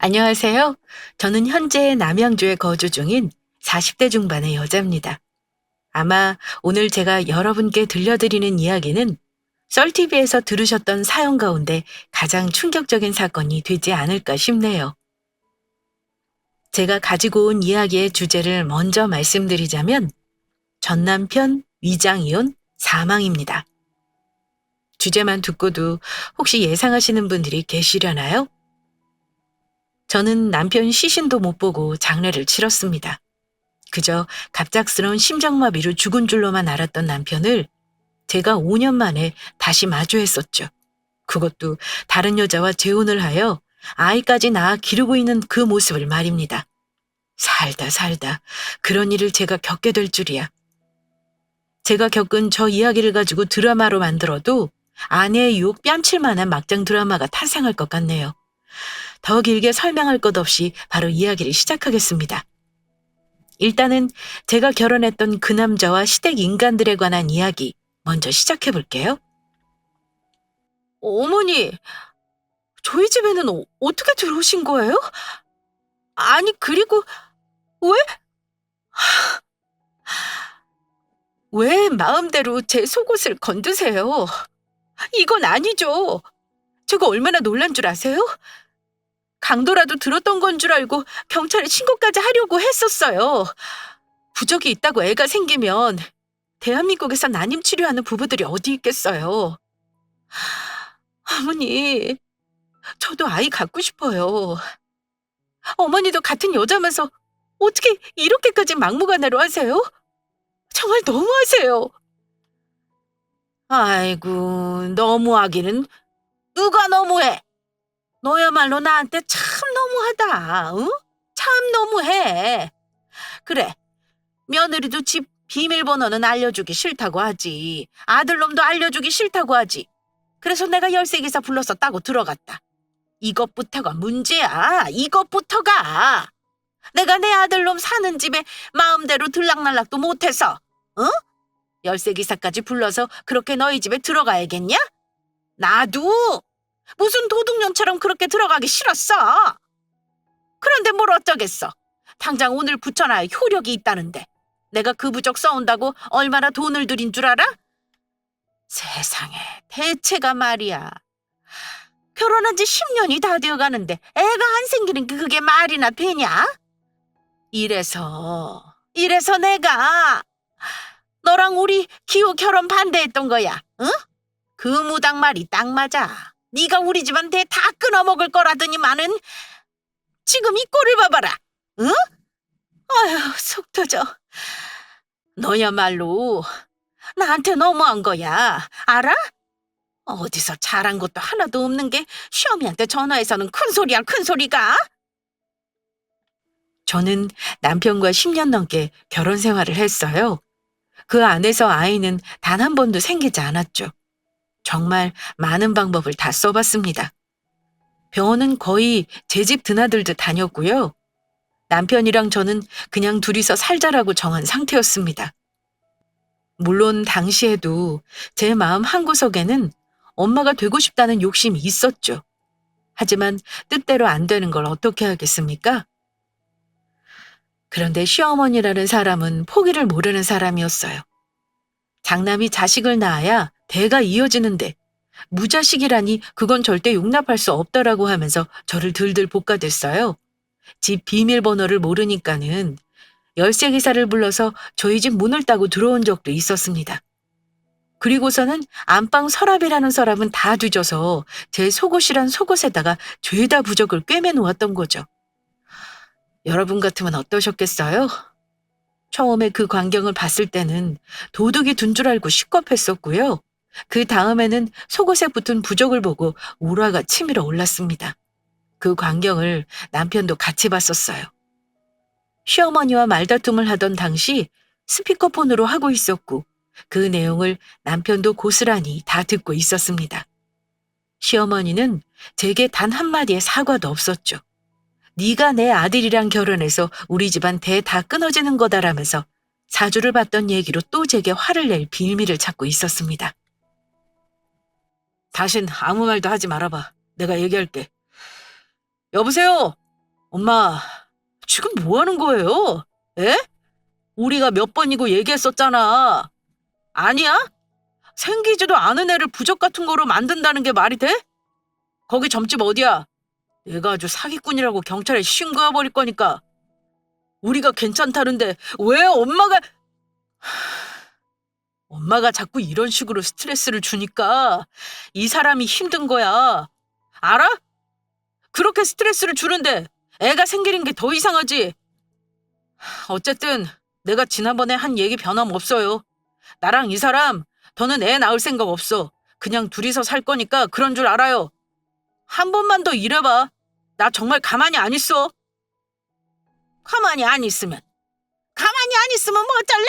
안녕하세요. 저는 현재 남양주에 거주 중인 40대 중반의 여자입니다. 아마 오늘 제가 여러분께 들려드리는 이야기는 썰TV에서 들으셨던 사연 가운데 가장 충격적인 사건이 되지 않을까 싶네요. 제가 가지고 온 이야기의 주제를 먼저 말씀드리자면 전 남편 위장이혼 사망입니다. 주제만 듣고도 혹시 예상하시는 분들이 계시려나요? 저는 남편 시신도 못 보고 장례를 치렀습니다. 그저 갑작스러운 심장마비로 죽은 줄로만 알았던 남편을 제가 5년 만에 다시 마주했었죠. 그것도 다른 여자와 재혼을 하여 아이까지 낳아 기르고 있는 그 모습을 말입니다. 살다 살다 그런 일을 제가 겪게 될 줄이야. 제가 겪은 저 이야기를 가지고 드라마로 만들어도 아내의 유혹 뺨칠 만한 막장 드라마가 탄생할 것 같네요. 더 길게 설명할 것 없이 바로 이야기를 시작하겠습니다. 일단은 제가 결혼했던 그 남자와 시댁 인간들에 관한 이야기 먼저 시작해 볼게요. 어머니, 저희 집에는 어떻게 들어오신 거예요? 아니, 그리고 왜, 왜 마음대로 제 속옷을 건드세요? 이건 아니죠. 제가 얼마나 놀란 줄 아세요? 강도라도 들었던 건 줄 알고 경찰에 신고까지 하려고 했었어요. 부적이 있다고 애가 생기면 대한민국에서 난임 치료하는 부부들이 어디 있겠어요. 어머니, 저도 아이 갖고 싶어요. 어머니도 같은 여자면서 어떻게 이렇게까지 막무가내로 하세요? 정말 너무하세요. 아이고, 너무하기는 누가 너무해? 너야말로 나한테 참 너무하다. 응? 참 너무해. 그래, 며느리도 집 비밀번호는 알려주기 싫다고 하지. 아들놈도 알려주기 싫다고 하지. 그래서 내가 열쇠기사 불러서 따고 들어갔다. 이것부터가 문제야. 이것부터가. 내가 내 아들놈 사는 집에 마음대로 들락날락도 못해서, 어? 열쇠기사까지 불러서 그렇게 너희 집에 들어가야겠냐? 나도 무슨 도둑년처럼 그렇게 들어가기 싫었어. 그런데 뭘 어쩌겠어. 당장 오늘 붙여놔야 효력이 있다는데. 내가 그 부적 써온다고 얼마나 돈을 들인 줄 알아? 세상에, 대체가 말이야. 결혼한 지 10년이 다 되어가는데 애가 안 생기는 게 그게 말이나 되냐? 이래서 내가 너랑 우리 기호 결혼 반대했던 거야. 응? 그 무당 말이 딱 맞아. 네가 우리 집안 대 다 끊어먹을 거라더니만은 지금 이 꼴을 봐봐라. 응? 아휴, 속 터져. 너야말로 나한테 너무한 거야. 알아? 어디서 잘한 것도 하나도 없는 게 시어미한테 전화해서는 큰 소리야, 큰 소리가. 저는 남편과 10년 넘게 결혼 생활을 했어요. 그 안에서 아이는 단 한 번도 생기지 않았죠. 정말 많은 방법을 다 써봤습니다. 병원은 거의 제 집 드나들듯 다녔고요. 남편이랑 저는 그냥 둘이서 살자라고 정한 상태였습니다. 물론 당시에도 제 마음 한구석에는 엄마가 되고 싶다는 욕심이 있었죠. 하지만 뜻대로 안 되는 걸 어떻게 하겠습니까? 그런데 시어머니라는 사람은 포기를 모르는 사람이었어요. 장남이 자식을 낳아야 대가 이어지는데 무자식이라니 그건 절대 용납할 수 없다라고 하면서 저를 들들 볶아댔어요. 집 비밀번호를 모르니까는 열쇠 기사를 불러서 저희 집 문을 따고 들어온 적도 있었습니다. 그리고서는 안방 서랍이라는 서랍은 다 뒤져서 제 속옷이란 속옷에다가 죄다 부적을 꿰매 놓았던 거죠. 여러분 같으면 어떠셨겠어요? 처음에 그 광경을 봤을 때는 도둑이 둔 줄 알고 식겁했었고요. 그 다음에는 속옷에 붙은 부적을 보고 우라가 치밀어 올랐습니다. 그 광경을 남편도 같이 봤었어요. 시어머니와 말다툼을 하던 당시 스피커폰으로 하고 있었고 그 내용을 남편도 고스란히 다 듣고 있었습니다. 시어머니는 제게 단 한마디의 사과도 없었죠. 네가 내 아들이랑 결혼해서 우리 집안 대 다 끊어지는 거다라면서 사주를 받던 얘기로 또 제게 화를 낼 빌미를 찾고 있었습니다. 다신 아무 말도 하지 말아봐. 내가 얘기할게. 여보세요? 엄마, 지금 뭐 하는 거예요? 에? 우리가 몇 번이고 얘기했었잖아. 아니야? 생기지도 않은 애를 부적 같은 거로 만든다는 게 말이 돼? 거기 점집 어디야? 내가 아주 사기꾼이라고 경찰에 신고해 버릴 거니까. 우리가 괜찮다는데 왜 엄마가 자꾸 이런 식으로 스트레스를 주니까 이 사람이 힘든 거야. 알아? 그렇게 스트레스를 주는데 애가 생기는 게 더 이상하지. 어쨌든 내가 지난번에 한 얘기 변함없어요. 나랑 이 사람 더는 애 낳을 생각 없어. 그냥 둘이서 살 거니까 그런 줄 알아요. 한 번만 더 이래봐. 나 정말 가만히 안 있어. 가만히 안 있으면 뭐 어쩔래?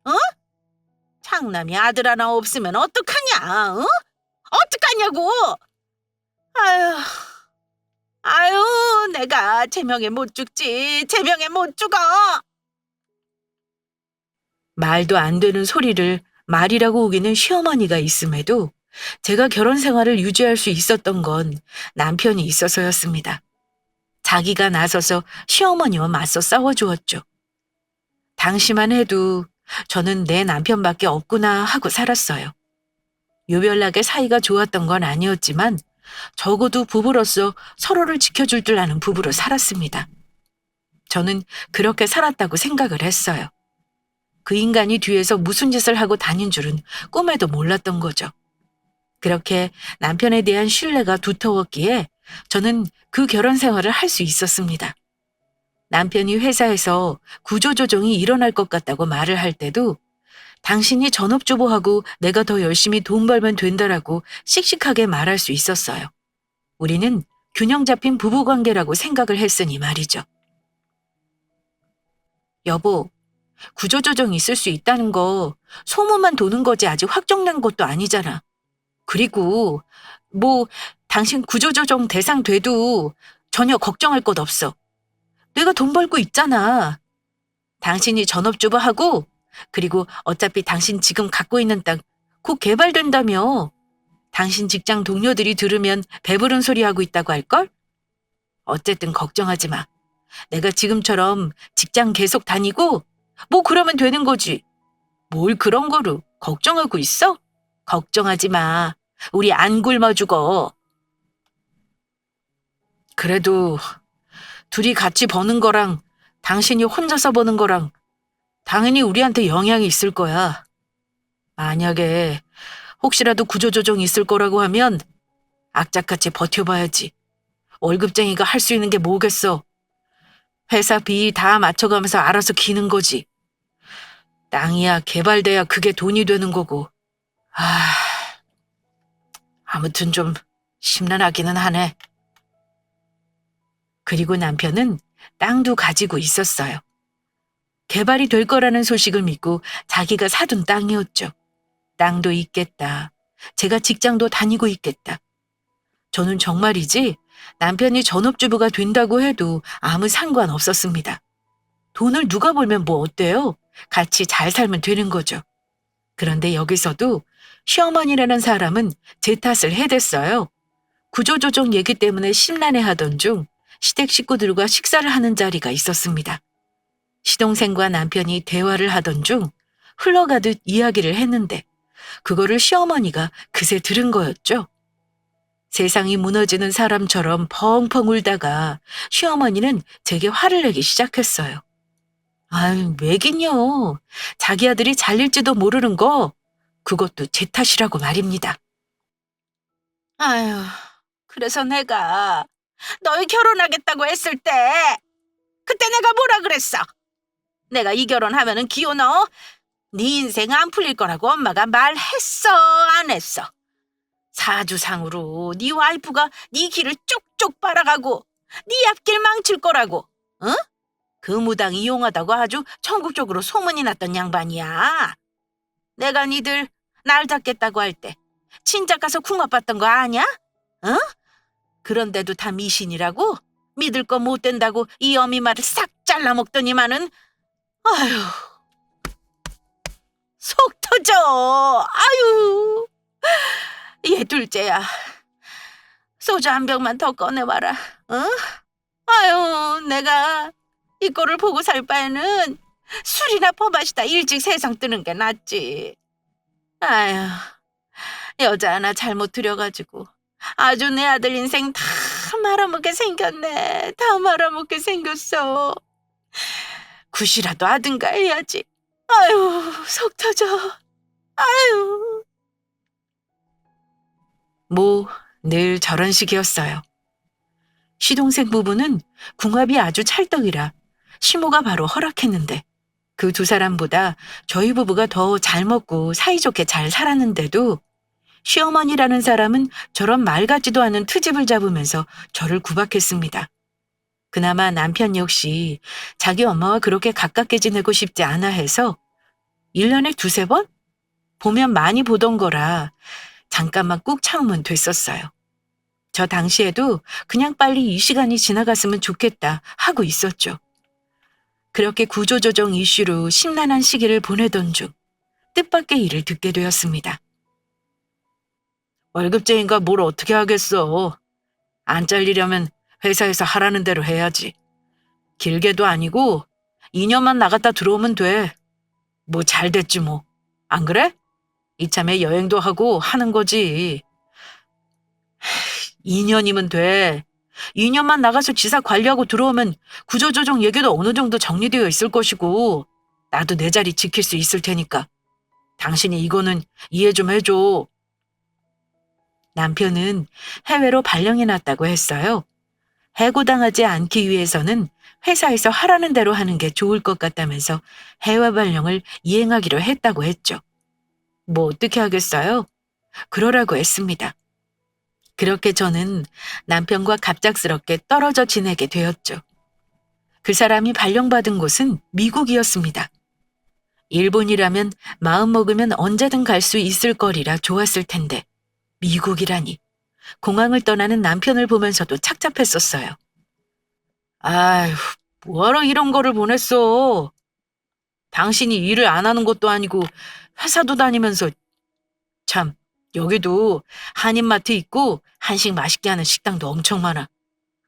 어? 장남이 아들 하나 없으면 어떡하냐? 어? 어떡하냐고? 아유, 아유, 내가 제명에 못 죽지. 제명에 못 죽어. 말도 안 되는 소리를 말이라고 우기는 시어머니가 있음에도 제가 결혼 생활을 유지할 수 있었던 건 남편이 있어서였습니다. 자기가 나서서 시어머니와 맞서 싸워주었죠. 당시만 해도 저는 내 남편밖에 없구나 하고 살았어요. 유별나게 사이가 좋았던 건 아니었지만 적어도 부부로서 서로를 지켜줄 줄 아는 부부로 살았습니다. 저는 그렇게 살았다고 생각을 했어요. 그 인간이 뒤에서 무슨 짓을 하고 다닌 줄은 꿈에도 몰랐던 거죠. 그렇게 남편에 대한 신뢰가 두터웠기에 저는 그 결혼 생활을 할 수 있었습니다. 남편이 회사에서 구조조정이 일어날 것 같다고 말을 할 때도 당신이 전업주부하고 내가 더 열심히 돈 벌면 된다라고 씩씩하게 말할 수 있었어요. 우리는 균형 잡힌 부부관계라고 생각을 했으니 말이죠. 여보, 구조조정 있을 수 있다는 거 소문만 도는 거지 아직 확정난 것도 아니잖아. 그리고 뭐 당신 구조조정 대상 돼도 전혀 걱정할 것 없어. 내가 돈 벌고 있잖아. 당신이 전업주부하고 그리고 어차피 당신 지금 갖고 있는 땅 곧 개발된다며. 당신 직장 동료들이 들으면 배부른 소리 하고 있다고 할걸? 어쨌든 걱정하지 마. 내가 지금처럼 직장 계속 다니고 뭐 그러면 되는 거지. 뭘 그런 거로 걱정하고 있어? 걱정하지 마. 우리 안 굶어 죽어. 그래도 둘이 같이 버는 거랑 당신이 혼자서 버는 거랑 당연히 우리한테 영향이 있을 거야. 만약에 혹시라도 구조조정이 있을 거라고 하면 악착같이 버텨봐야지. 월급쟁이가 할 수 있는 게 뭐겠어. 회사 비 다 맞춰가면서 알아서 기는 거지. 땅이야 개발돼야 그게 돈이 되는 거고. 아무튼 좀 심란하기는 하네. 그리고 남편은 땅도 가지고 있었어요. 개발이 될 거라는 소식을 믿고 자기가 사둔 땅이었죠. 땅도 있겠다. 제가 직장도 다니고 있겠다. 저는 정말이지 남편이 전업주부가 된다고 해도 아무 상관없었습니다. 돈을 누가 벌면 뭐 어때요? 같이 잘 살면 되는 거죠. 그런데 여기서도 시어머니라는 사람은 제 탓을 해댔어요. 구조조정 얘기 때문에 심란해하던 중 시댁 식구들과 식사를 하는 자리가 있었습니다. 시동생과 남편이 대화를 하던 중 흘러가듯 이야기를 했는데 그거를 시어머니가 그새 들은 거였죠. 세상이 무너지는 사람처럼 펑펑 울다가 시어머니는 제게 화를 내기 시작했어요. 아유, 왜긴요. 자기 아들이 잘릴지도 모르는 거 그것도 제 탓이라고 말입니다. 아유, 그래서 내가 너희 결혼하겠다고 했을 때 그때 내가 뭐라 그랬어? 내가 이 결혼하면은 기호 넣어? 네 인생 안 풀릴 거라고 엄마가 말했어, 안 했어? 사주상으로 네 와이프가 네 길을 쪽쪽 빨아가고 네 앞길 망칠 거라고, 응? 그 무당 이용하다고 아주 전국적으로 소문이 났던 양반이야. 내가 니들 날 잡겠다고 할 때 진짜 가서 궁합봤던 거 아냐? 응? 그런데도 다 미신이라고? 믿을 거 못 된다고 이 어미 말을 싹 잘라먹더니만은 아유, 속 터져. 아유, 얘 둘째야. 소주 한 병만 더 꺼내와라. 응? 아유, 내가 이 꼴을 보고 살 바에는 술이나 퍼마시다 일찍 세상 뜨는 게 낫지. 아휴, 여자 하나 잘못 들여가지고 아주 내 아들 인생 다 말아먹게 생겼네. 다 말아먹게 생겼어. 굿이라도 하든가 해야지. 아유, 속 터져. 아유. 뭐, 늘 저런 식이었어요. 시동생 부부는 궁합이 아주 찰떡이라 시모가 바로 허락했는데 그 두 사람보다 저희 부부가 더 잘 먹고 사이좋게 잘 살았는데도 시어머니라는 사람은 저런 말 같지도 않은 트집을 잡으면서 저를 구박했습니다. 그나마 남편 역시 자기 엄마와 그렇게 가깝게 지내고 싶지 않아 해서 1년에 두세 번? 보면 많이 보던 거라 잠깐만 꾹 참으면 됐었어요. 저 당시에도 그냥 빨리 이 시간이 지나갔으면 좋겠다 하고 있었죠. 그렇게 구조조정 이슈로 심란한 시기를 보내던 중 뜻밖의 일을 듣게 되었습니다. 월급쟁이가 뭘 어떻게 하겠어. 안 잘리려면 회사에서 하라는 대로 해야지. 길게도 아니고 2년만 나갔다 들어오면 돼. 뭐 잘 됐지 뭐. 안 그래? 이참에 여행도 하고 하는 거지. 2년이면 돼. 2년만 나가서 지사 관리하고 들어오면 구조조정 얘기도 어느 정도 정리되어 있을 것이고 나도 내 자리 지킬 수 있을 테니까. 당신이 이거는 이해 좀 해줘. 남편은 해외로 발령이 났다고 했어요. 해고당하지 않기 위해서는 회사에서 하라는 대로 하는 게 좋을 것 같다면서 해외 발령을 이행하기로 했다고 했죠. 뭐 어떻게 하겠어요? 그러라고 했습니다. 그렇게 저는 남편과 갑작스럽게 떨어져 지내게 되었죠. 그 사람이 발령받은 곳은 미국이었습니다. 일본이라면 마음먹으면 언제든 갈 수 있을 거리라 좋았을 텐데 미국이라니. 공항을 떠나는 남편을 보면서도 착잡했었어요. 아휴, 뭐하러 이런 거를 보냈어. 당신이 일을 안 하는 것도 아니고 회사도 다니면서. 참, 여기도 한인마트 있고 한식 맛있게 하는 식당도 엄청 많아.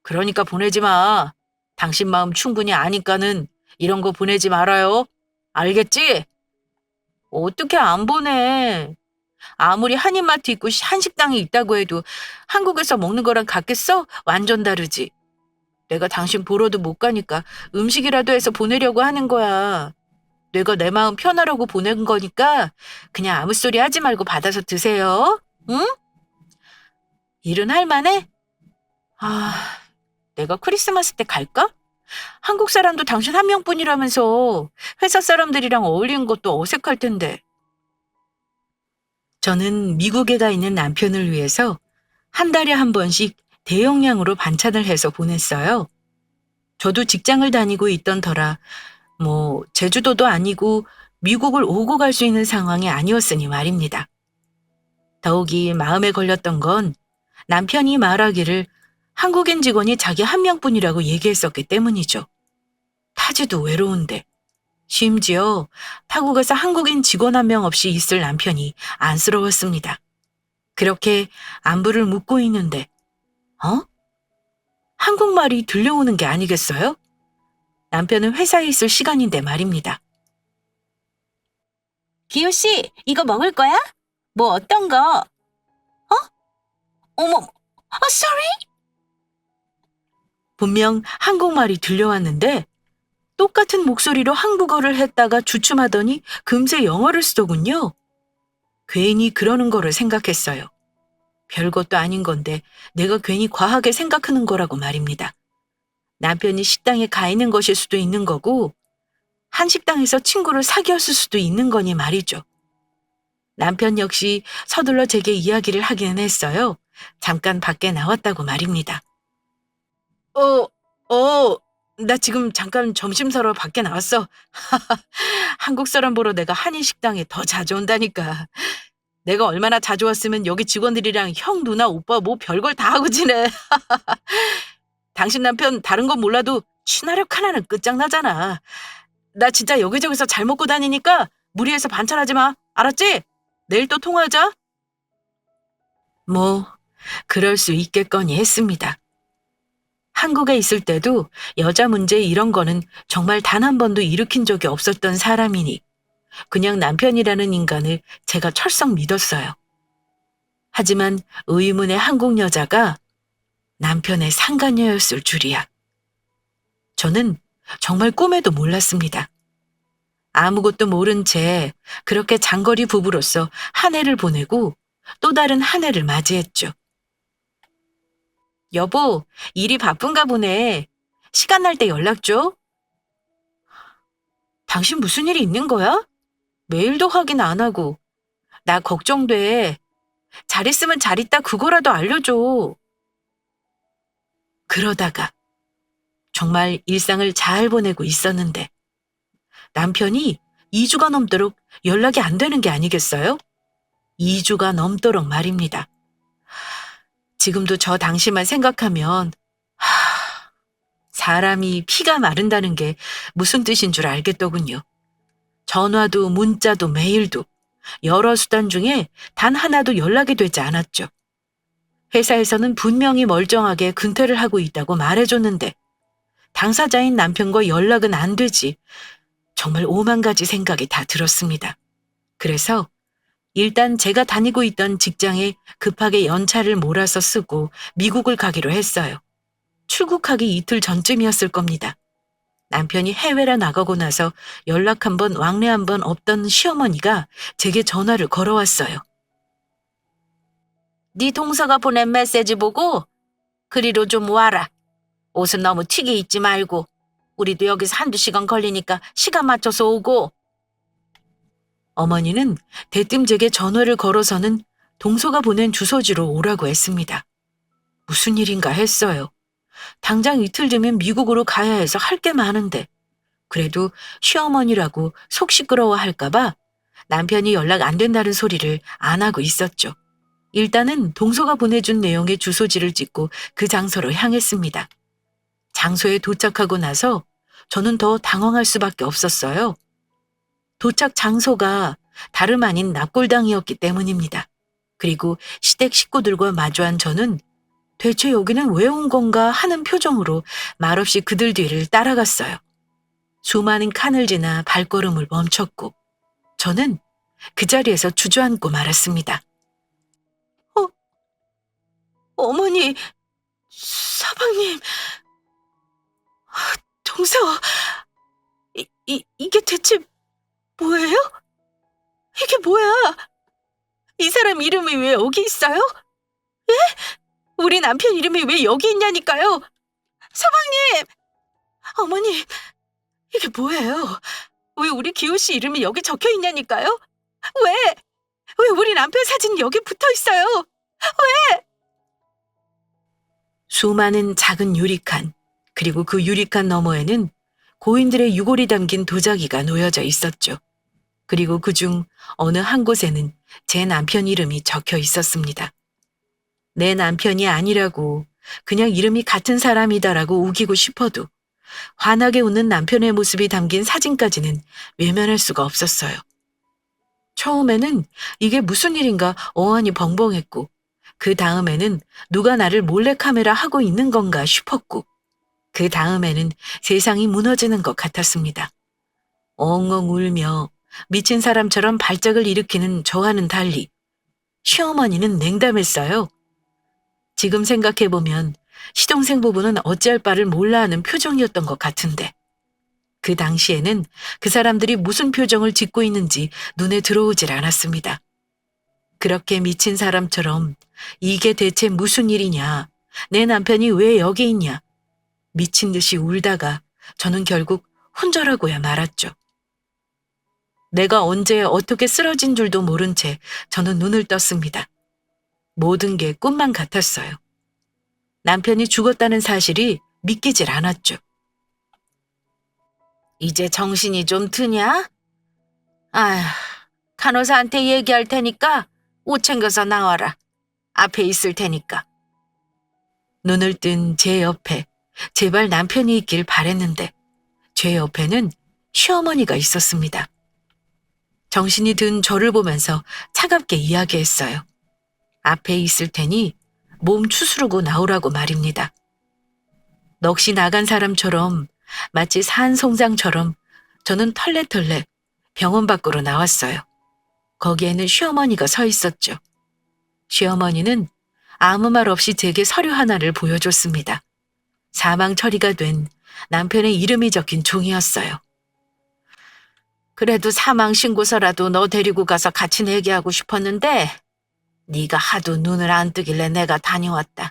그러니까 보내지 마. 당신 마음 충분히 아니까는 이런 거 보내지 말아요. 알겠지? 어떻게 안 보내? 아무리 한인마트 있고 한식당이 있다고 해도 한국에서 먹는 거랑 같겠어? 완전 다르지. 내가 당신 보러도 못 가니까 음식이라도 해서 보내려고 하는 거야. 내가 내 마음 편하라고 보낸 거니까 그냥 아무 소리 하지 말고 받아서 드세요. 응? 일은 할 만해? 아, 내가 크리스마스 때 갈까? 한국 사람도 당신 한 명뿐이라면서 회사 사람들이랑 어울리는 것도 어색할 텐데. 저는 미국에 가 있는 남편을 위해서 한 달에 한 번씩 대용량으로 반찬을 해서 보냈어요. 저도 직장을 다니고 있던 터라 제주도도 아니고 미국을 오고 갈 수 있는 상황이 아니었으니 말입니다. 더욱이 마음에 걸렸던 건 남편이 말하기를 한국인 직원이 자기 한 명뿐이라고 얘기했었기 때문이죠. 타지도 외로운데 심지어 타국에서 한국인 직원 한 명 없이 있을 남편이 안쓰러웠습니다. 그렇게 안부를 묻고 있는데 한국말이 들려오는 게 아니겠어요? 남편은 회사에 있을 시간인데 말입니다. 기호 씨, 이거 먹을 거야? 뭐 어떤 거? 어머, sorry? 분명 한국말이 들려왔는데 똑같은 목소리로 한국어를 했다가 주춤하더니 금세 영어를 쓰더군요. 괜히 그러는 거를 생각했어요. 별것도 아닌 건데 내가 괜히 과하게 생각하는 거라고 말입니다. 남편이 식당에 가 있는 것일 수도 있는 거고 한식당에서 친구를 사귀었을 수도 있는 거니 말이죠. 남편 역시 서둘러 제게 이야기를 하기는 했어요. 잠깐 밖에 나왔다고 말입니다. 나 지금 잠깐 점심 사러 밖에 나왔어. 한국 사람 보러 내가 한인식당에 더 자주 온다니까. 내가 얼마나 자주 왔으면 여기 직원들이랑 형, 누나, 오빠 뭐 별걸 다 하고 지내. 당신 남편 다른 건 몰라도 친화력 하나는 끝장나잖아. 나 진짜 여기저기서 잘 먹고 다니니까 무리해서 반찬하지 마. 알았지? 내일 또 통화하자. 그럴 수 있겠거니 했습니다. 한국에 있을 때도 여자 문제 이런 거는 정말 단 한 번도 일으킨 적이 없었던 사람이니 그냥 남편이라는 인간을 제가 철썩 믿었어요. 하지만 의문의 한국 여자가 남편의 상간녀였을 줄이야. 저는 정말 꿈에도 몰랐습니다. 아무것도 모른 채 그렇게 장거리 부부로서 한 해를 보내고 또 다른 한 해를 맞이했죠. 여보, 일이 바쁜가 보네. 시간 날 때 연락 줘. 당신 무슨 일이 있는 거야? 메일도 확인 안 하고. 나 걱정돼. 잘 있으면 잘 있다 그거라도 알려줘. 그러다가 정말 일상을 잘 보내고 있었는데 남편이 2주가 넘도록 연락이 안 되는 게 아니겠어요? 2주가 넘도록 말입니다. 지금도 저 당시만 생각하면 사람이 피가 마른다는 게 무슨 뜻인 줄 알겠더군요. 전화도 문자도 메일도 여러 수단 중에 단 하나도 연락이 되지 않았죠. 회사에서는 분명히 멀쩡하게 근태를 하고 있다고 말해줬는데 당사자인 남편과 연락은 안 되지. 정말 오만 가지 생각이 다 들었습니다. 그래서 일단 제가 다니고 있던 직장에 급하게 연차를 몰아서 쓰고 미국을 가기로 했어요. 출국하기 이틀 전쯤이었을 겁니다. 남편이 해외라 나가고 나서 연락 한 번 왕래 한 번 없던 시어머니가 제게 전화를 걸어왔어요. 네 동서가 보낸 메시지 보고 그리로 좀 와라. 옷은 너무 튀게 입지 말고 우리도 여기서 한두 시간 걸리니까 시간 맞춰서 오고. 어머니는 대뜸 제게 전화를 걸어서는 동서가 보낸 주소지로 오라고 했습니다. 무슨 일인가 했어요. 당장 이틀 뒤면 미국으로 가야 해서 할 게 많은데 그래도 시어머니라고 속 시끄러워 할까봐 남편이 연락 안 된다는 소리를 안 하고 있었죠. 일단은 동서가 보내준 내용의 주소지를 찍고 그 장소로 향했습니다. 장소에 도착하고 나서 저는 더 당황할 수밖에 없었어요. 도착 장소가 다름 아닌 납골당이었기 때문입니다. 그리고 시댁 식구들과 마주한 저는 대체 여기는 왜 온 건가 하는 표정으로 말없이 그들 뒤를 따라갔어요. 수많은 칸을 지나 발걸음을 멈췄고 저는 그 자리에서 주저앉고 말았습니다. 어머니, 서방님, 동서, 이게 대체 뭐예요? 이게 뭐야? 이 사람 이름이 왜 여기 있어요? 예? 우리 남편 이름이 왜 여기 있냐니까요? 서방님! 어머니, 이게 뭐예요? 왜 우리 기호 씨 이름이 여기 적혀 있냐니까요? 왜? 왜 우리 남편 사진이 여기 붙어 있어요? 왜? 수많은 작은 유리칸, 그리고 그 유리칸 너머에는 고인들의 유골이 담긴 도자기가 놓여져 있었죠. 그리고 그중 어느 한 곳에는 제 남편 이름이 적혀 있었습니다. 내 남편이 아니라고 그냥 이름이 같은 사람이다라고 우기고 싶어도 환하게 웃는 남편의 모습이 담긴 사진까지는 외면할 수가 없었어요. 처음에는 이게 무슨 일인가 어안이 벙벙했고 그 다음에는 누가 나를 몰래카메라 하고 있는 건가 싶었고 그 다음에는 세상이 무너지는 것 같았습니다. 엉엉 울며 미친 사람처럼 발작을 일으키는 저와는 달리 시어머니는 냉담했어요. 지금 생각해보면 시동생 부부는 어찌할 바를 몰라 하는 표정이었던 것 같은데 그 당시에는 그 사람들이 무슨 표정을 짓고 있는지 눈에 들어오질 않았습니다. 그렇게 미친 사람처럼 이게 대체 무슨 일이냐, 내 남편이 왜 여기 있냐, 미친 듯이 울다가 저는 결국 혼절하고야 말았죠. 내가 언제 어떻게 쓰러진 줄도 모른 채 저는 눈을 떴습니다. 모든 게 꿈만 같았어요. 남편이 죽었다는 사실이 믿기질 않았죠. 이제 정신이 좀 드냐? 아휴, 간호사한테 얘기할 테니까 옷 챙겨서 나와라. 앞에 있을 테니까. 눈을 뜬 제 옆에 제발 남편이 있길 바랬는데 제 옆에는 시어머니가 있었습니다. 정신이 든 저를 보면서 차갑게 이야기했어요. 앞에 있을 테니 몸 추스르고 나오라고 말입니다. 넋이 나간 사람처럼 마치 산송장처럼 저는 털레털레 병원 밖으로 나왔어요. 거기에는 시어머니가 서 있었죠. 시어머니는 아무 말 없이 제게 서류 하나를 보여줬습니다. 사망 처리가 된 남편의 이름이 적힌 종이었어요. 그래도 사망 신고서라도 너 데리고 가서 같이 내게 하고 싶었는데 네가 하도 눈을 안 뜨길래 내가 다녀왔다.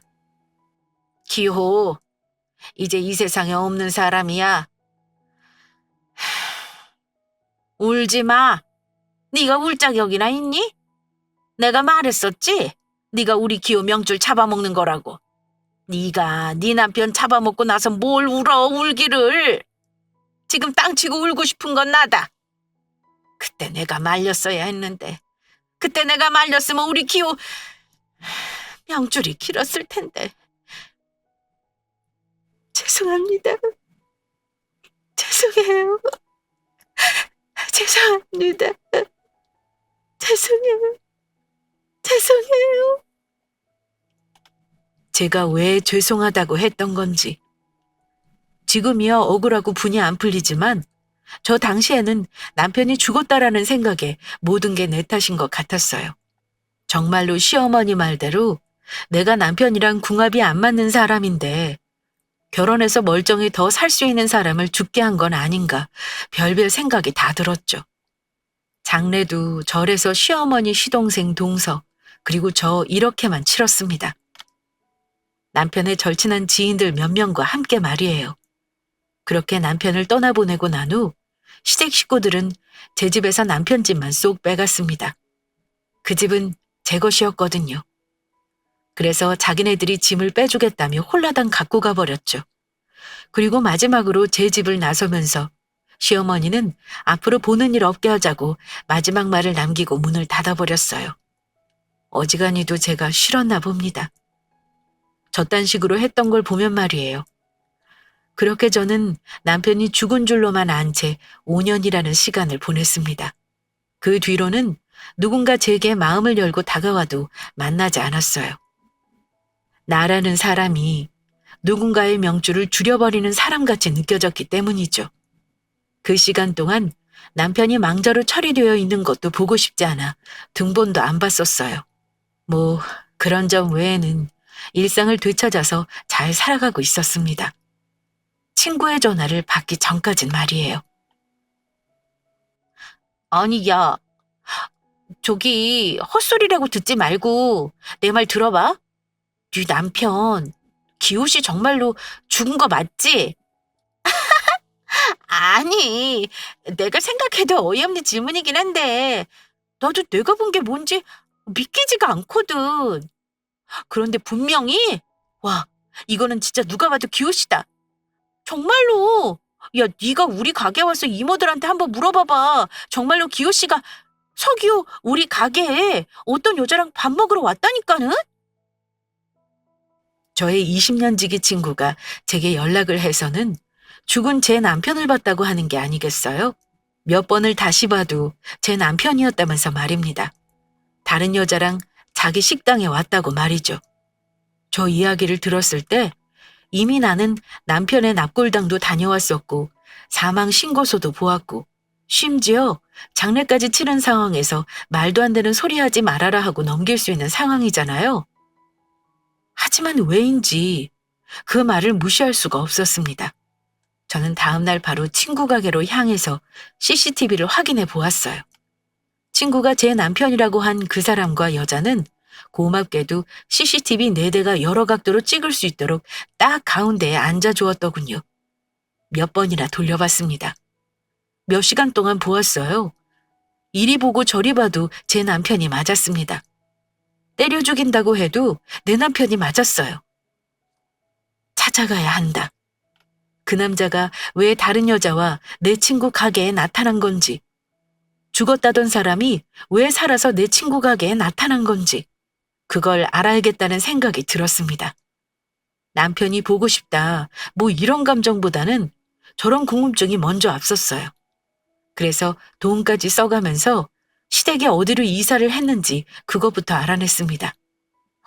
기호, 이제 이 세상에 없는 사람이야. 울지 마. 네가 울 자격이나 있니? 내가 말했었지? 네가 우리 기호 명줄 잡아먹는 거라고. 네가 네 남편 잡아먹고 나서 뭘 울어 울기를. 지금 땅치고 울고 싶은 건 나다. 그때 내가 말렸어야 했는데. 그때 내가 말렸으면 우리 기호 명줄이 길었을 텐데. 죄송합니다. 죄송해요. 죄송합니다. 죄송해요. 죄송해요. 제가 왜 죄송하다고 했던 건지. 지금이야 억울하고 분이 안 풀리지만 저 당시에는 남편이 죽었다라는 생각에 모든 게 내 탓인 것 같았어요. 정말로 시어머니 말대로 내가 남편이랑 궁합이 안 맞는 사람인데 결혼해서 멀쩡히 더 살 수 있는 사람을 죽게 한 건 아닌가 별별 생각이 다 들었죠. 장례도 절에서 시어머니 시동생 동서 그리고 저 이렇게만 치렀습니다. 남편의 절친한 지인들 몇 명과 함께 말이에요. 그렇게 남편을 떠나보내고 난 후 시댁 식구들은 제 집에서 남편 집만 쏙 빼갔습니다. 그 집은 제 것이었거든요. 그래서 자기네들이 짐을 빼주겠다며 홀라당 갖고 가버렸죠. 그리고 마지막으로 제 집을 나서면서 시어머니는 앞으로 보는 일 없게 하자고 마지막 말을 남기고 문을 닫아버렸어요. 어지간히도 제가 싫었나 봅니다. 저딴 식으로 했던 걸 보면 말이에요. 그렇게 저는 남편이 죽은 줄로만 안 채 5년이라는 시간을 보냈습니다. 그 뒤로는 누군가 제게 마음을 열고 다가와도 만나지 않았어요. 나라는 사람이 누군가의 명줄을 줄여버리는 사람같이 느껴졌기 때문이죠. 그 시간 동안 남편이 망자로 처리되어 있는 것도 보고 싶지 않아 등본도 안 봤었어요. 뭐 그런 점 외에는 일상을 되찾아서 잘 살아가고 있었습니다. 친구의 전화를 받기 전까진 말이에요. 아니 야, 저기 헛소리라고 듣지 말고 내 말 들어봐. 네 남편 기호 씨 정말로 죽은 거 맞지? 아니, 내가 생각해도 어이없는 질문이긴 한데 나도 내가 본 게 뭔지 믿기지가 않거든. 그런데 분명히 와, 이거는 진짜 누가 봐도 기호 씨다. 정말로. 야, 네가 우리 가게 와서 이모들한테 한번 물어봐봐. 정말로 기호 씨가 서기호 우리 가게에 어떤 여자랑 밥 먹으러 왔다니까는? 저의 20년 지기 친구가 제게 연락을 해서는 죽은 제 남편을 봤다고 하는 게 아니겠어요? 몇 번을 다시 봐도 제 남편이었다면서 말입니다. 다른 여자랑 자기 식당에 왔다고 말이죠. 저 이야기를 들었을 때 이미 나는 남편의 납골당도 다녀왔었고 사망 신고서도 보았고 심지어 장례까지 치른 상황에서 말도 안 되는 소리 하지 말아라 하고 넘길 수 있는 상황이잖아요. 하지만 왜인지 그 말을 무시할 수가 없었습니다. 저는 다음날 바로 친구 가게로 향해서 CCTV를 확인해 보았어요. 친구가 제 남편이라고 한 그 사람과 여자는 고맙게도 CCTV 4대가 여러 각도로 찍을 수 있도록 딱 가운데에 앉아주었더군요. 몇 번이나 돌려봤습니다. 몇 시간 동안 보았어요. 이리 보고 저리 봐도 제 남편이 맞았습니다. 때려 죽인다고 해도 내 남편이 맞았어요. 찾아가야 한다. 그 남자가 왜 다른 여자와 내 친구 가게에 나타난 건지, 죽었다던 사람이 왜 살아서 내 친구 가게에 나타난 건지, 그걸 알아야겠다는 생각이 들었습니다. 남편이 보고 싶다, 뭐 이런 감정보다는 저런 궁금증이 먼저 앞섰어요. 그래서 돈까지 써가면서 시댁에 어디로 이사를 했는지 그것부터 알아냈습니다.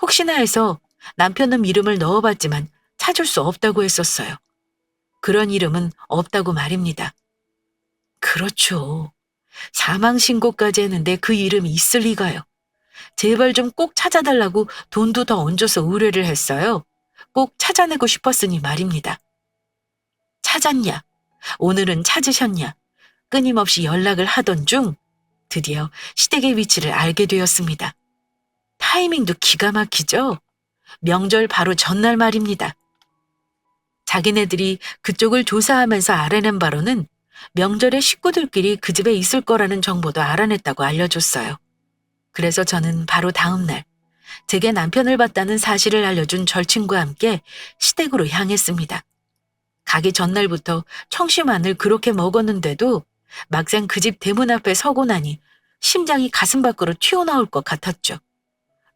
혹시나 해서 남편 놈 이름을 넣어봤지만 찾을 수 없다고 했었어요. 그런 이름은 없다고 말입니다. 그렇죠. 사망신고까지 했는데 그 이름이 있을 리가요. 제발 좀 꼭 찾아달라고 돈도 더 얹어서 의뢰를 했어요. 꼭 찾아내고 싶었으니 말입니다. 찾았냐? 오늘은 찾으셨냐? 끊임없이 연락을 하던 중 드디어 시댁의 위치를 알게 되었습니다. 타이밍도 기가 막히죠? 명절 바로 전날 말입니다. 자기네들이 그쪽을 조사하면서 알아낸 바로는 명절에 식구들끼리 그 집에 있을 거라는 정보도 알아냈다고 알려줬어요. 그래서 저는 바로 다음 날 제게 남편을 봤다는 사실을 알려준 절친과 함께 시댁으로 향했습니다. 가기 전날부터 청심환을 그렇게 먹었는데도 막상 그 집 대문 앞에 서고 나니 심장이 가슴 밖으로 튀어나올 것 같았죠.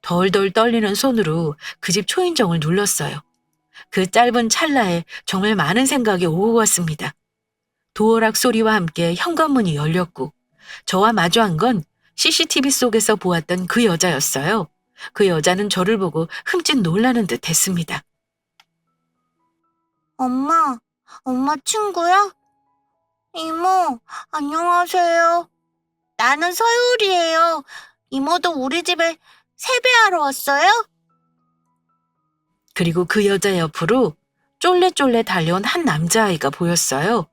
덜덜 떨리는 손으로 그 집 초인종을 눌렀어요. 그 짧은 찰나에 정말 많은 생각이 오고 갔습니다. 도어락 소리와 함께 현관문이 열렸고 저와 마주한 건 CCTV 속에서 보았던 그 여자였어요. 그 여자는 저를 보고 흠칫 놀라는 듯 했습니다. 엄마 친구야? 이모, 안녕하세요. 나는 서율이에요. 이모도 우리 집에 세배하러 왔어요? 그리고 그 여자 옆으로 쫄래쫄래 달려온 한 남자아이가 보였어요.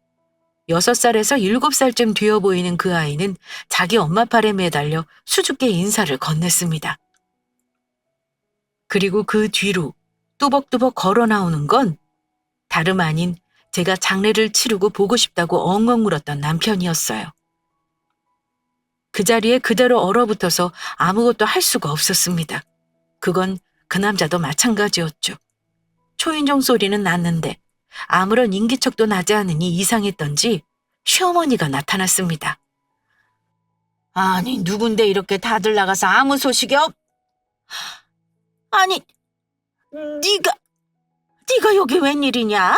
6살에서 7살쯤 되어 보이는 그 아이는 자기 엄마 팔에 매달려 수줍게 인사를 건넸습니다. 그리고 그 뒤로 뚜벅뚜벅 걸어 나오는 건 다름 아닌 제가 장례를 치르고 보고 싶다고 엉엉 울었던 남편이었어요. 그 자리에 그대로 얼어붙어서 아무것도 할 수가 없었습니다. 그건 그 남자도 마찬가지였죠. 초인종 소리는 났는데 아무런 인기척도 나지 않으니 이상했던지 시어머니가 나타났습니다. 아니, 누군데 이렇게 다들 나가서 아무 소식이 없... 아니, 네가 여기 웬일이냐?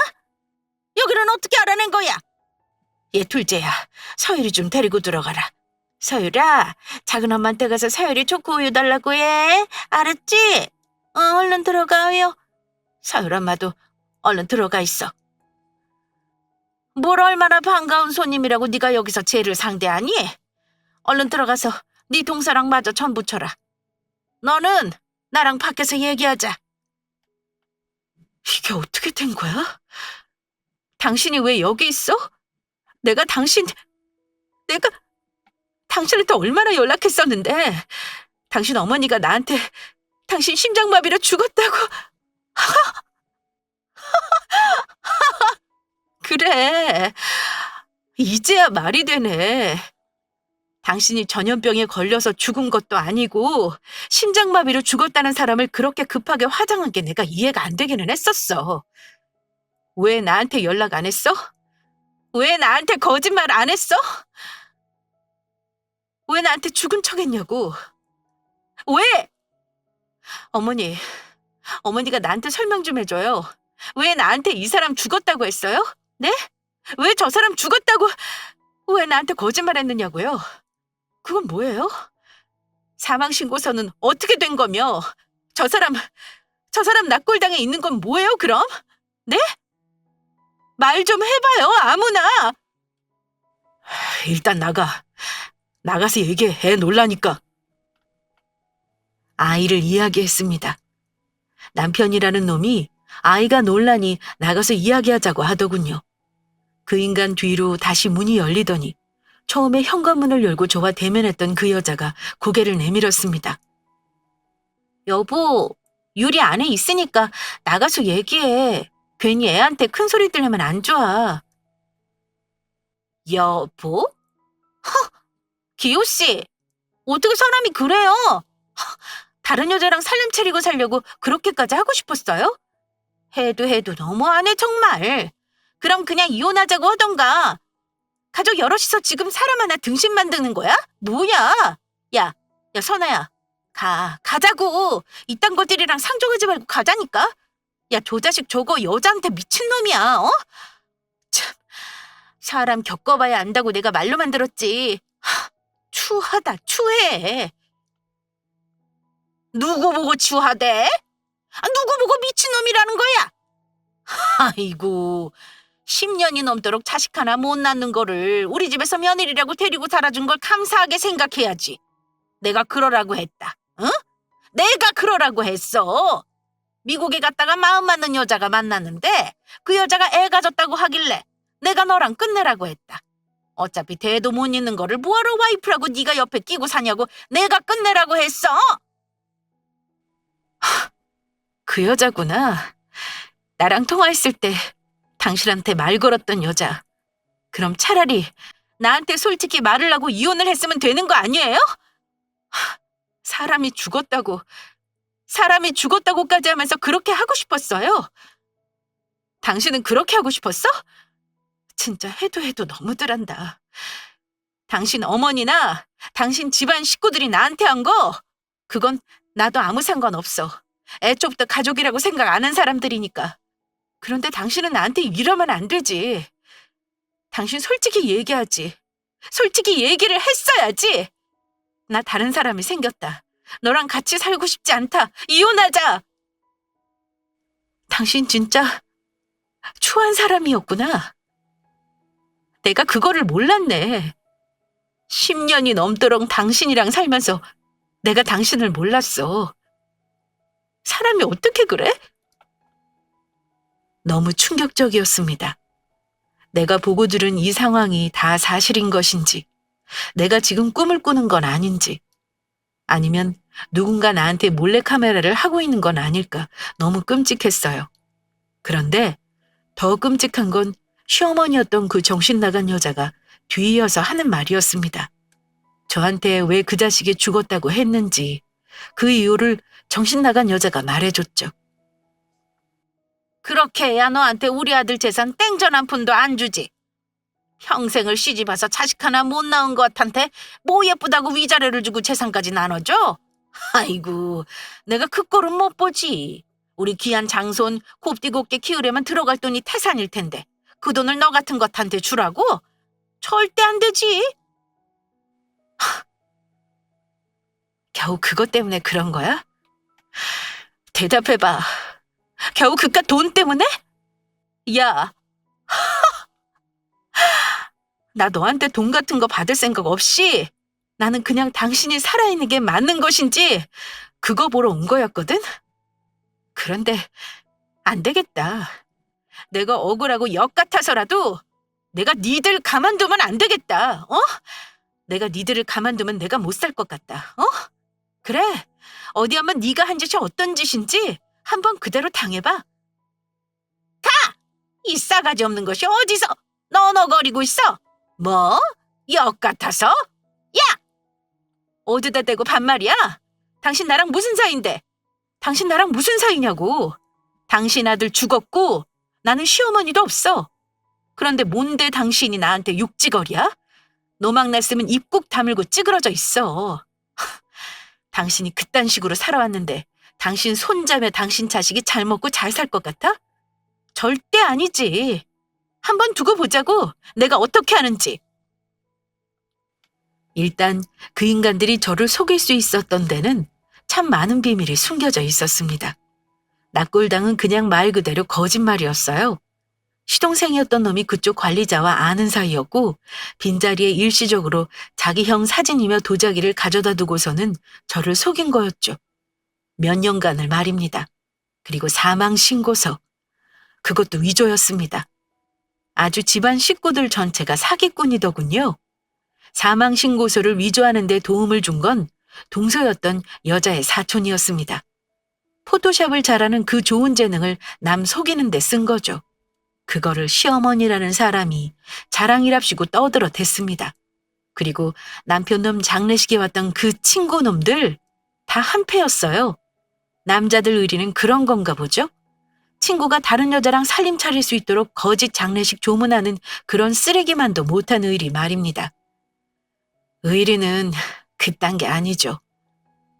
여기는 어떻게 알아낸 거야? 얘 둘째야, 서율이 좀 데리고 들어가라. 서율아, 작은 엄마한테 가서 서율이 초코 우유 달라고 해. 알았지? 얼른 들어가요. 서율 엄마도 얼른 들어가 있어. 뭘 얼마나 반가운 손님이라고 네가 여기서 쟤를 상대하니? 얼른 들어가서 네 동서랑 마저 전 붙여라. 너는 나랑 밖에서 얘기하자. 이게 어떻게 된 거야? 당신이 왜 여기 있어? 내가 당신한테 얼마나 연락했었는데 당신 어머니가 나한테 당신 심장마비로 죽었다고. 그래, 이제야 말이 되네. 당신이 전염병에 걸려서 죽은 것도 아니고 심장마비로 죽었다는 사람을 그렇게 급하게 화장한 게 내가 이해가 안 되기는 했었어. 왜 나한테 연락 안 했어? 왜 나한테 거짓말 안 했어? 왜 나한테 죽은 척 했냐고. 왜? 어머니가 나한테 설명 좀 해줘요. 왜 나한테 이 사람 죽었다고 했어요? 네? 왜 저 사람 죽었다고, 왜 나한테 거짓말 했느냐고요? 그건 뭐예요? 사망신고서는 어떻게 된 거며, 저 사람 낙골당에 있는 건 뭐예요, 그럼? 네? 말 좀 해봐요, 아무나. 일단 나가서 얘기해. 애 놀라니까. 아이를 이야기했습니다. 남편이라는 놈이 아이가 놀라니 나가서 이야기하자고 하더군요. 그 인간 뒤로 다시 문이 열리더니 처음에 현관문을 열고 저와 대면했던 그 여자가 고개를 내밀었습니다. 여보, 유리 안에 있으니까 나가서 얘기해. 괜히 애한테 큰 소리 들리면 안 좋아. 여보? 허, 기호씨, 어떻게 사람이 그래요? 다른 여자랑 살림 차리고 살려고 그렇게까지 하고 싶었어요? 해도 너무하네 정말. 그럼 그냥 이혼하자고 하던가. 가족 여럿이서 지금 사람 하나 등신 만드는 거야? 뭐야? 야, 선아야. 가자고. 이딴 것들이랑 상종하지 말고 가자니까. 야, 저 자식 저거 여자한테 미친놈이야, 어? 참, 사람 겪어봐야 안다고 내가 말로만 들었지. 추하다, 추해. 누구 보고 추하대? 누구 보고 미친놈이라는 거야? 아이고, 10년이 넘도록 자식 하나 못 낳는 거를 우리 집에서 며느리라고 데리고 살아준 걸 감사하게 생각해야지. 내가 그러라고 했다. 응? 내가 그러라고 했어. 미국에 갔다가 마음 맞는 여자가 만났는데 그 여자가 애 가졌다고 하길래 내가 너랑 끝내라고 했다. 어차피 대도 못 잇는 거를 뭐하러 와이프라고 네가 옆에 끼고 사냐고 내가 끝내라고 했어. 그 여자구나. 나랑 통화했을 때 당신한테 말 걸었던 여자. 그럼 차라리 나한테 솔직히 말을 하고 이혼을 했으면 되는 거 아니에요? 사람이 죽었다고까지 하면서 그렇게 하고 싶었어요. 당신은 그렇게 하고 싶었어? 진짜 해도 너무들 한다. 당신 어머니나 당신 집안 식구들이 나한테 한 거, 그건 나도 아무 상관없어. 애초부터 가족이라고 생각 안 한 사람들이니까. 그런데 당신은 나한테 이러면 안 되지. 당신 솔직히 얘기하지. 솔직히 얘기를 했어야지. 나 다른 사람이 생겼다. 너랑 같이 살고 싶지 않다. 이혼하자. 당신 진짜 추한 사람이었구나. 내가 그거를 몰랐네. 10년이 넘도록 당신이랑 살면서 내가 당신을 몰랐어. 사람이 어떻게 그래? 너무 충격적이었습니다. 내가 보고 들은 이 상황이 다 사실인 것인지, 내가 지금 꿈을 꾸는 건 아닌지, 아니면 누군가 나한테 몰래카메라를 하고 있는 건 아닐까 너무 끔찍했어요. 그런데 더 끔찍한 건 시어머니였던 그 정신 나간 여자가 뒤이어서 하는 말이었습니다. 저한테 왜 그 자식이 죽었다고 했는지 그 이유를 정신 나간 여자가 말해줬죠. 그렇게 해야 너한테 우리 아들 재산 땡전 한 푼도 안 주지. 평생을 시집와서 자식 하나 못 낳은 것한테 뭐 예쁘다고 위자료를 주고 재산까지 나눠줘? 아이고, 내가 그 꼴은 못 보지. 우리 귀한 장손 곱디곱게 키우려면 들어갈 돈이 태산일 텐데 그 돈을 너 같은 것한테 주라고? 절대 안 되지. 겨우 그것 때문에 그런 거야? 대답해봐. 겨우 그깟 돈 때문에? 야, 나 너한테 돈 같은 거 받을 생각 없이 나는 그냥 당신이 살아있는 게 맞는 것인지 그거 보러 온 거였거든? 그런데 안 되겠다. 내가 억울하고 역 같아서라도 내가 니들 가만두면 안 되겠다. 어? 내가 니들을 가만두면 내가 못 살 것 같다. 어? 그래. 어디 한번 네가 한 짓이 어떤 짓인지 한번 그대로 당해봐. 이 싸가지 없는 것이 어디서 너너거리고 있어? 뭐? 역 같아서? 어디다 대고 반말이야? 당신 나랑 무슨 사이인데? 당신 나랑 무슨 사이냐고. 당신 아들 죽었고 나는 시어머니도 없어. 그런데 뭔데 당신이 나한테 육지거리야? 노막 났으면 입 꾹 다물고 찌그러져 있어. 당신이 그딴 식으로 살아왔는데 당신 손자며 당신 자식이 잘 먹고 잘 살 것 같아? 절대 아니지. 한번 두고 보자고. 내가 어떻게 하는지. 일단 그 인간들이 저를 속일 수 있었던 데는 참 많은 비밀이 숨겨져 있었습니다. 납골당은 그냥 말 그대로 거짓말이었어요. 시동생이었던 놈이 그쪽 관리자와 아는 사이였고 빈자리에 일시적으로 자기 형 사진이며 도자기를 가져다 두고서는 저를 속인 거였죠. 몇 년간을 말입니다. 그리고 사망 신고서. 그것도 위조였습니다. 아주 집안 식구들 전체가 사기꾼이더군요. 사망 신고서를 위조하는 데 도움을 준 건 동서였던 여자의 사촌이었습니다. 포토샵을 잘하는 그 좋은 재능을 남 속이는 데 쓴 거죠. 그거를 시어머니라는 사람이 자랑이랍시고 떠들어 댔습니다. 그리고 남편놈 장례식에 왔던 그 친구놈들 다 한패였어요. 남자들 의리는 그런 건가 보죠? 친구가 다른 여자랑 살림 차릴 수 있도록 거짓 장례식 조문하는 그런 쓰레기만도 못한 의리 말입니다. 의리는 그딴 게 아니죠.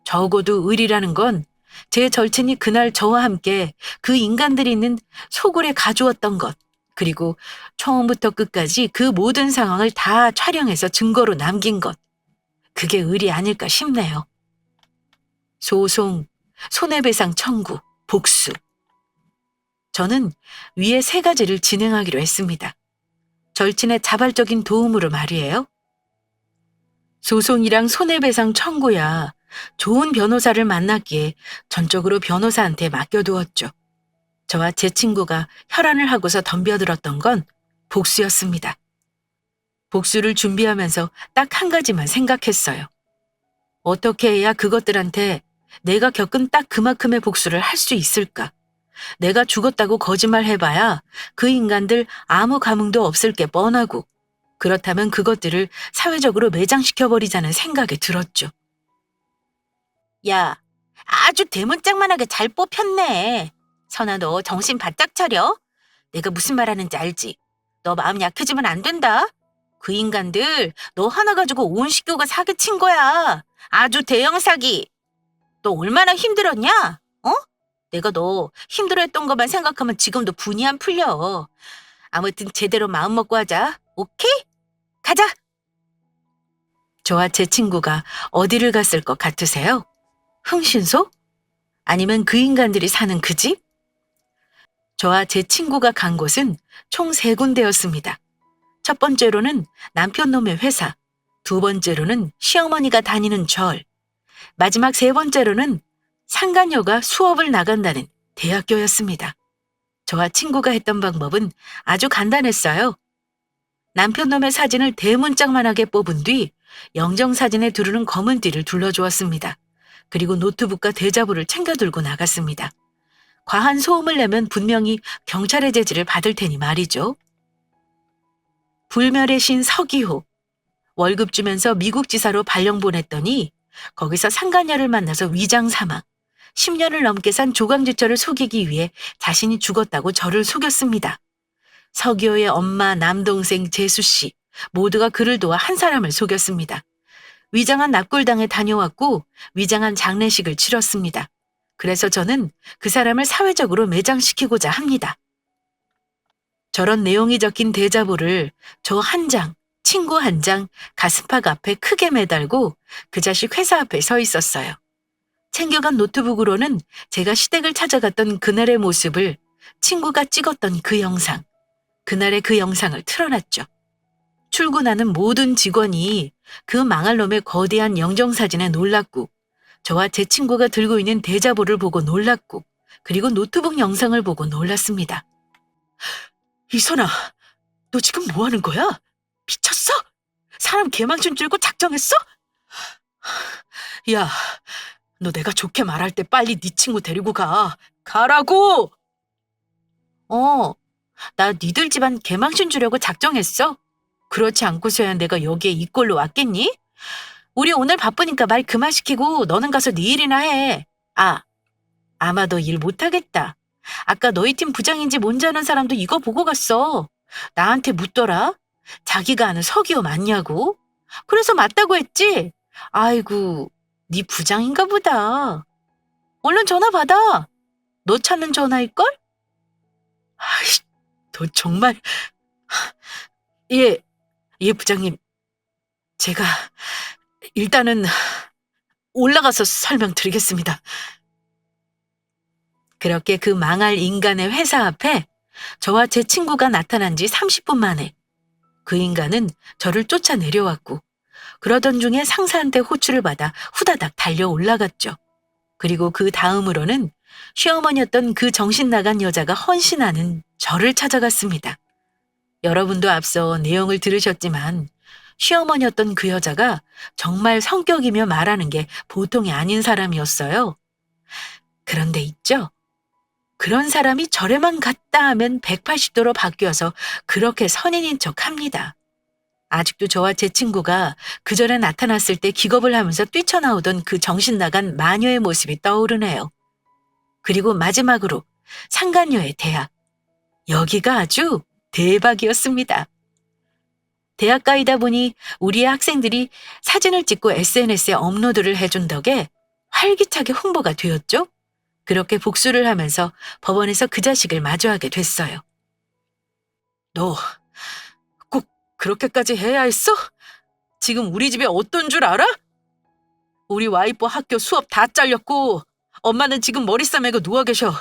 적어도 의리라는 건 제 절친이 그날 저와 함께 그 인간들이 있는 소굴에 가주었던 것, 그리고 처음부터 끝까지 그 모든 상황을 다 촬영해서 증거로 남긴 것. 그게 의리 아닐까 싶네요. 소송, 손해배상 청구, 복수. 저는 위에 3가지를 진행하기로 했습니다. 절친의 자발적인 도움으로 말이에요. 소송이랑 손해배상 청구야. 좋은 변호사를 만났기에 전적으로 변호사한테 맡겨두었죠. 저와 제 친구가 혈안을 하고서 덤벼들었던 건 복수였습니다. 복수를 준비하면서 딱 한 가지만 생각했어요. 어떻게 해야 그것들한테 내가 겪은 딱 그만큼의 복수를 할 수 있을까? 내가 죽었다고 거짓말해봐야 그 인간들 아무 감흥도 없을 게 뻔하고, 그렇다면 그것들을 사회적으로 매장시켜버리자는 생각이 들었죠. 야, 아주 대문짝만하게 잘 뽑혔네. 선아, 너 정신 바짝 차려. 내가 무슨 말하는지 알지? 너 마음 약해지면 안 된다. 그 인간들 너 하나 가지고 온 식구가 사기친 거야. 아주 대형 사기. 너 얼마나 힘들었냐? 어? 내가 너 힘들어했던 것만 생각하면 지금도 분이 안 풀려. 아무튼 제대로 마음 먹고 하자. 오케이? 가자. 저와 제 친구가 어디를 갔을 것 같으세요? 흥신소? 아니면 그 인간들이 사는 그 집? 저와 제 친구가 간 곳은 총 3군데였습니다. 첫 번째로는 남편 놈의 회사, 2번째로는 시어머니가 다니는 절, 마지막 3번째로는 상간녀가 수업을 나간다는 대학교였습니다. 저와 친구가 했던 방법은 아주 간단했어요. 남편 놈의 사진을 대문짝만하게 뽑은 뒤 영정사진에 두르는 검은 띠를 둘러주었습니다. 그리고 노트북과 대자보를 챙겨 들고 나갔습니다. 과한 소음을 내면 분명히 경찰의 제지를 받을 테니 말이죠. 불멸의 신 서기호. 월급 주면서 미국 지사로 발령 보냈더니 거기서 상간녀를 만나서 위장 사망. 10년을 넘게 산 조강지처를 속이기 위해 자신이 죽었다고 저를 속였습니다. 서기호의 엄마, 남동생, 재수씨 모두가 그를 도와 한 사람을 속였습니다. 위장한 납골당에 다녀왔고 위장한 장례식을 치렀습니다. 그래서 저는 그 사람을 사회적으로 매장시키고자 합니다. 저런 내용이 적힌 대자보를 저 한 장, 친구 한 장, 가슴팍 앞에 크게 매달고 그 자식 회사 앞에 서 있었어요. 챙겨간 노트북으로는 제가 시댁을 찾아갔던 그날의 모습을, 친구가 찍었던 그 영상, 그날의 그 영상을 틀어놨죠. 출근하는 모든 직원이 그 망할 놈의 거대한 영정사진에 놀랐고, 저와 제 친구가 들고 있는 대자보를 보고 놀랐고, 그리고 노트북 영상을 보고 놀랐습니다. 이선아, 너 지금 뭐 하는 거야? 미쳤어? 사람 개망신 줄고 작정했어? 야, 너 내가 좋게 말할 때 빨리 네 친구 데리고 가. 가라고! 나 니들 집안 개망신 주려고 작정했어. 그렇지 않고서야 내가 여기에 이 꼴로 왔겠니? 우리 오늘 바쁘니까 말 그만 시키고 너는 가서 네 일이나 해. 아마 너 일 못하겠다. 아까 너희 팀 부장인지 뭔지 아는 사람도 이거 보고 갔어. 나한테 묻더라. 자기가 아는 서기호 맞냐고. 그래서 맞다고 했지. 아이고, 네 부장인가 보다. 얼른 전화 받아. 너 찾는 전화일걸? 아이씨, 너 정말. 예, 부장님. 제가 일단은 올라가서 설명드리겠습니다. 그렇게 그 망할 인간의 회사 앞에 저와 제 친구가 나타난 지 30분 만에 그 인간은 저를 쫓아 내려왔고, 그러던 중에 상사한테 호출을 받아 후다닥 달려 올라갔죠. 그리고 그 다음으로는 시어머니였던 그 정신 나간 여자가 헌신하는 저를 찾아갔습니다. 여러분도 앞서 내용을 들으셨지만 시어머니였던 그 여자가 정말 성격이며 말하는 게 보통이 아닌 사람이었어요. 그런데 있죠? 그런 사람이 절에만 갔다 하면 180도로 바뀌어서 그렇게 선인인 척합니다. 아직도 저와 제 친구가 그 전에 나타났을 때 기겁을 하면서 뛰쳐나오던 그 정신 나간 마녀의 모습이 떠오르네요. 그리고 마지막으로 상간녀의 대학. 여기가 아주 대박이었습니다. 대학가이다 보니 우리의 학생들이 사진을 찍고 SNS에 업로드를 해준 덕에 활기차게 홍보가 되었죠. 그렇게 복수를 하면서 법원에서 그 자식을 마주하게 됐어요. 너 꼭 그렇게까지 해야 했어? 지금 우리 집에 어떤 줄 알아? 우리 와이프 학교 수업 다 잘렸고 엄마는 지금 머리 싸매고 누워 계셔.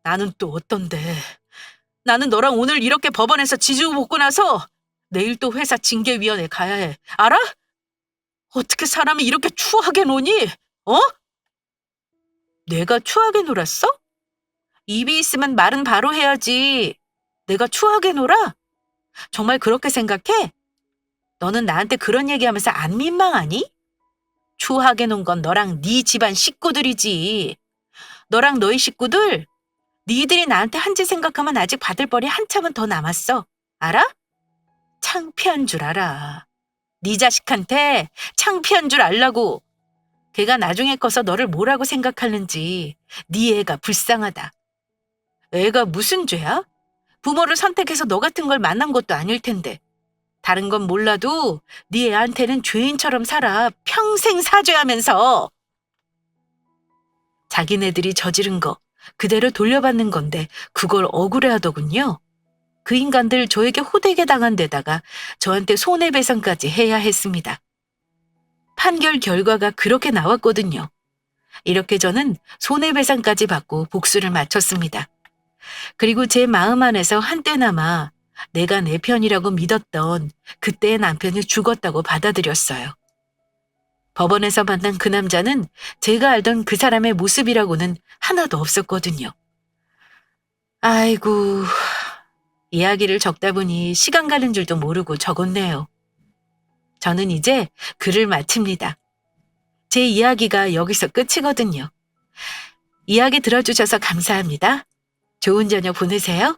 나는 또 어떤데? 나는 너랑 오늘 이렇게 법원에서 지지고 볶고 나서 내일 또 회사 징계위원회 가야 해. 알아? 어떻게 사람이 이렇게 추하게 노니? 어? 내가 추하게 놀았어? 입이 있으면 말은 바로 해야지. 내가 추하게 놀아? 정말 그렇게 생각해? 너는 나한테 그런 얘기하면서 안 민망하니? 추하게 논 건 너랑 네 집안 식구들이지. 너랑 너희 식구들, 니들이 나한테 한 짓 생각하면 아직 받을 벌이 한참은 더 남았어. 알아? 창피한 줄 알아. 네 자식한테 창피한 줄 알라고. 걔가 나중에 커서 너를 뭐라고 생각하는지 네 애가 불쌍하다. 애가 무슨 죄야? 부모를 선택해서 너 같은 걸 만난 것도 아닐 텐데. 다른 건 몰라도 네 애한테는 죄인처럼 살아. 평생 사죄하면서. 자기네들이 저지른 거 그대로 돌려받는 건데 그걸 억울해하더군요. 그 인간들 저에게 호되게 당한 데다가 저한테 손해배상까지 해야 했습니다. 판결 결과가 그렇게 나왔거든요. 이렇게 저는 손해배상까지 받고 복수를 마쳤습니다. 그리고 제 마음 안에서 한때나마 내가 내 편이라고 믿었던 그때의 남편이 죽었다고 받아들였어요. 법원에서 만난 그 남자는 제가 알던 그 사람의 모습이라고는 하나도 없었거든요. 아이고, 이야기를 적다 보니 시간 가는 줄도 모르고 적었네요. 저는 이제 글을 마칩니다. 제 이야기가 여기서 끝이거든요. 이야기 들어주셔서 감사합니다. 좋은 저녁 보내세요.